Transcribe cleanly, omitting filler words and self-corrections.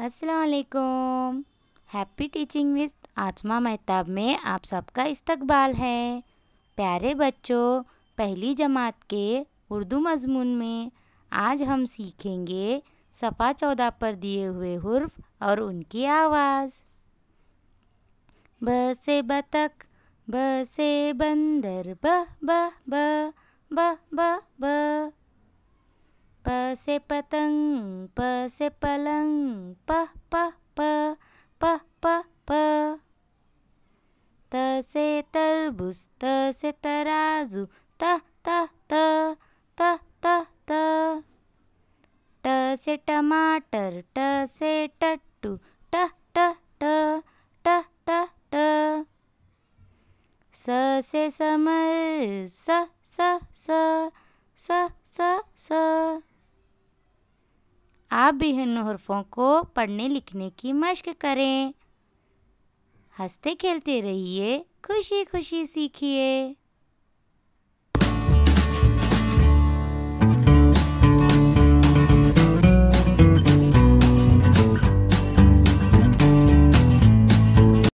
अस्सलाम वालेकुम। Happy teaching with आसमा मेहताब में आप सबका इस्तकबाल है। प्यारे बच्चों, पहली जमात के उर्दू मज़मून में आज हम सीखेंगे सफ़ा 14 पर दिए हुए हुर्फ और उनकी आवाज़। ब से बतख, ब से बंदर, ब ब ब ब ब ब। प से पतंग, प से पलंग, प प प प प प। त से तरबूज, त से तराजू, त त त त त त। ट से टमाटर, ट से टट्टू, ट ट ट ट ट ट। स से समर, स स स स स स। आप भी इन हुर्फों को पढ़ने लिखने की मश्क करें। हंसते खेलते रहिए, खुशी खुशी सीखिए।